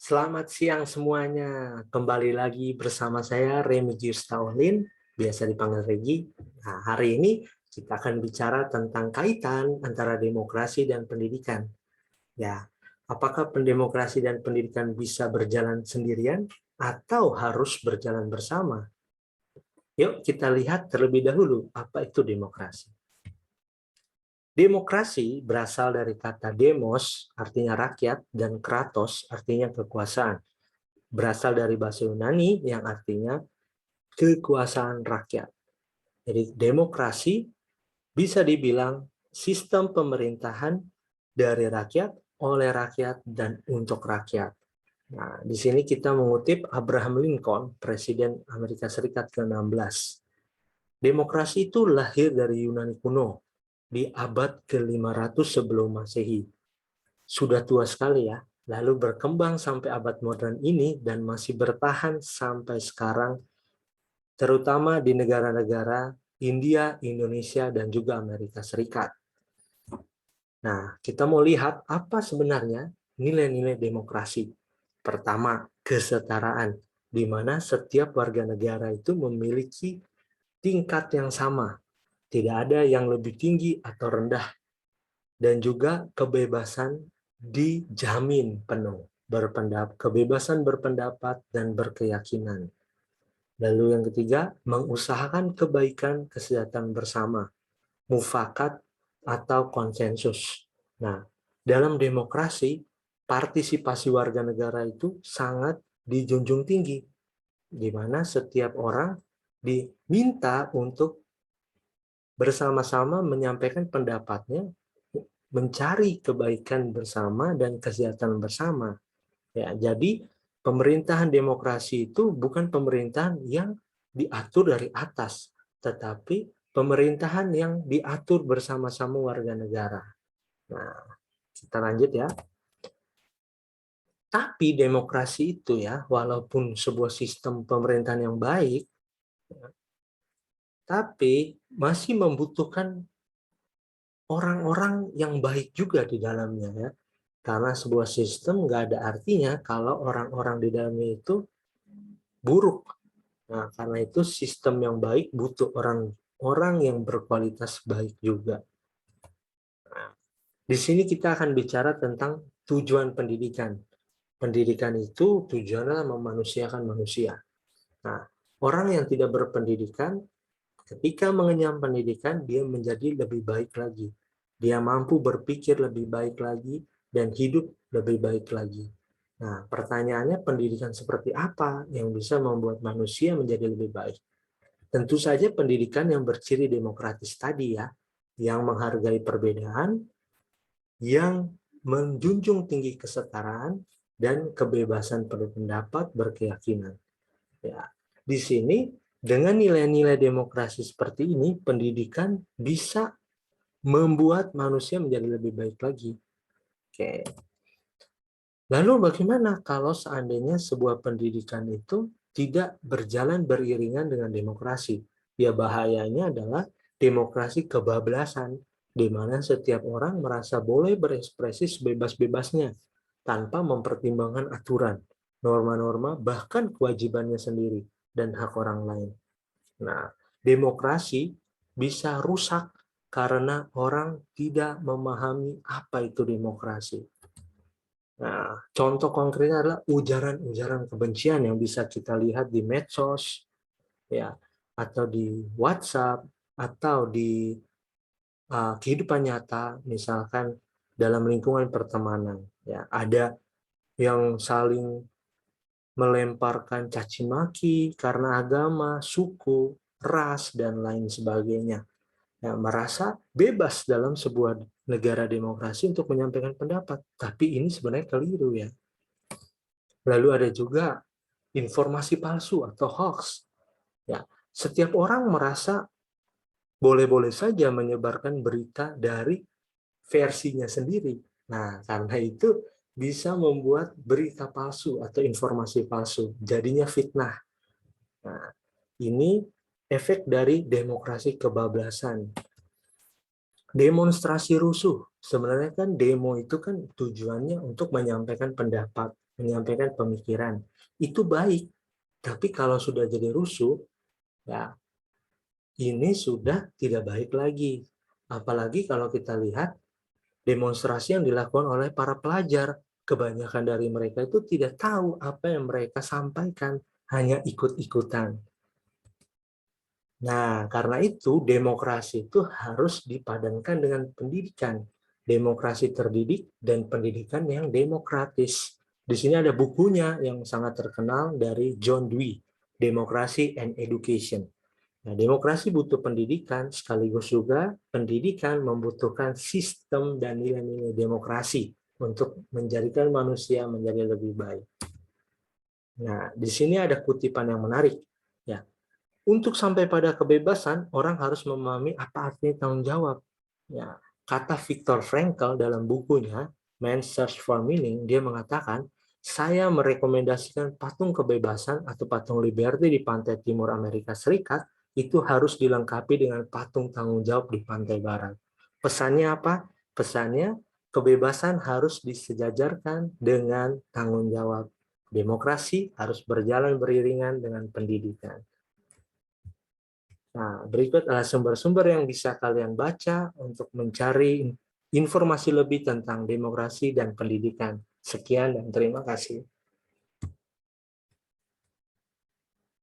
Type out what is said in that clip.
Selamat siang semuanya. Kembali lagi bersama saya Remigius Taulin, biasa dipanggil Regi. Nah, hari ini kita akan bicara tentang kaitan antara demokrasi dan pendidikan. Ya, apakah pendemokrasi dan pendidikan bisa berjalan sendirian atau harus berjalan bersama? Yuk kita lihat terlebih dahulu apa itu demokrasi. Demokrasi berasal dari kata demos, artinya rakyat, dan kratos, artinya kekuasaan. Berasal dari bahasa Yunani yang artinya kekuasaan rakyat. Jadi demokrasi bisa dibilang sistem pemerintahan dari rakyat, oleh rakyat, dan untuk rakyat. Nah, di sini kita mengutip Abraham Lincoln, Presiden Amerika Serikat ke-16. Demokrasi itu lahir dari Yunani kuno di abad ke-500 sebelum Masehi. Sudah tua sekali ya, lalu berkembang sampai abad modern ini dan masih bertahan sampai sekarang, terutama di negara-negara India, Indonesia, dan juga Amerika Serikat. Nah, kita mau lihat apa sebenarnya nilai-nilai demokrasi. Pertama, kesetaraan, di mana setiap warga negara itu memiliki tingkat yang sama. Tidak ada yang lebih tinggi atau rendah. Dan juga kebebasan dijamin penuh. Kebebasan berpendapat dan berkeyakinan. Lalu yang ketiga, mengusahakan kebaikan kesejahteraan bersama, mufakat atau konsensus. Nah, dalam demokrasi, partisipasi warga negara itu sangat dijunjung tinggi, di mana setiap orang diminta untuk bersama-sama menyampaikan pendapatnya, mencari kebaikan bersama dan kesejahteraan bersama. Ya, jadi pemerintahan demokrasi itu bukan pemerintahan yang diatur dari atas, tetapi pemerintahan yang diatur bersama-sama warga negara. Nah, kita lanjut ya. Tapi demokrasi itu ya, walaupun sebuah sistem pemerintahan yang baik, tapi masih membutuhkan orang-orang yang baik juga di dalamnya ya. Karena sebuah sistem nggak ada artinya kalau orang-orang di dalamnya itu buruk. Nah, karena itu sistem yang baik butuh orang-orang yang berkualitas baik juga. Nah, di sini kita akan bicara tentang tujuan pendidikan. Pendidikan itu tujuannya memanusiakan manusia. Nah, orang yang tidak berpendidikan, ketika mengenyam pendidikan, dia menjadi lebih baik lagi. Dia mampu berpikir lebih baik lagi dan hidup lebih baik lagi. Nah, pertanyaannya pendidikan seperti apa yang bisa membuat manusia menjadi lebih baik? Tentu saja pendidikan yang berciri demokratis tadi ya, yang menghargai perbedaan, yang menjunjung tinggi kesetaraan, dan kebebasan berpendapat, berkeyakinan. Ya, di sini dengan nilai-nilai demokrasi seperti ini, pendidikan bisa membuat manusia menjadi lebih baik lagi. Oke. Lalu bagaimana kalau seandainya sebuah pendidikan itu tidak berjalan beriringan dengan demokrasi? Ya bahayanya adalah demokrasi kebablasan, di mana setiap orang merasa boleh berekspresi sebebas-bebasnya tanpa mempertimbangkan aturan, norma-norma, bahkan kewajibannya sendiri dan hak orang lain. Nah, demokrasi bisa rusak karena orang tidak memahami apa itu demokrasi. Nah, contoh konkretnya adalah ujaran-ujaran kebencian yang bisa kita lihat di medsos, ya, atau di WhatsApp, atau di kehidupan nyata, misalkan dalam lingkungan pertemanan. Ya, ada yang saling melemparkan caci maki karena agama, suku, ras, dan lain sebagainya. Ya, merasa bebas dalam sebuah negara demokrasi untuk menyampaikan pendapat, tapi ini sebenarnya keliru ya. Lalu ada juga informasi palsu atau hoax. Ya, setiap orang merasa boleh-boleh saja menyebarkan berita dari versinya sendiri. Nah, karena itu bisa membuat berita palsu atau informasi palsu, jadinya fitnah. Nah, ini efek dari demokrasi kebablasan. Demonstrasi rusuh. Sebenarnya kan demo itu kan tujuannya untuk menyampaikan pendapat, menyampaikan pemikiran. Itu baik. Tapi kalau sudah jadi rusuh, ya ini sudah tidak baik lagi. Apalagi kalau kita lihat demonstrasi yang dilakukan oleh para pelajar. Kebanyakan dari mereka itu tidak tahu apa yang mereka sampaikan, hanya ikut-ikutan. Nah, karena itu demokrasi itu harus dipadankan dengan pendidikan. Demokrasi terdidik dan pendidikan yang demokratis. Di sini ada bukunya yang sangat terkenal dari John Dewey, Democracy and Education. Nah, demokrasi butuh pendidikan, sekaligus juga pendidikan membutuhkan sistem dan nilai-nilai demokrasi untuk menjadikan manusia menjadi lebih baik. Nah, di sini ada kutipan yang menarik. Ya, untuk sampai pada kebebasan, orang harus memahami apa artinya tanggung jawab. Ya, kata Viktor Frankl dalam bukunya Man's Search for Meaning, dia mengatakan, saya merekomendasikan patung kebebasan atau patung Liberty di pantai timur Amerika Serikat itu harus dilengkapi dengan patung tanggung jawab di pantai barat. Pesannya apa? Pesannya kebebasan harus disejajarkan dengan tanggung jawab. Demokrasi harus berjalan beriringan dengan pendidikan. Nah, berikut adalah sumber-sumber yang bisa kalian baca untuk mencari informasi lebih tentang demokrasi dan pendidikan. Sekian dan terima kasih.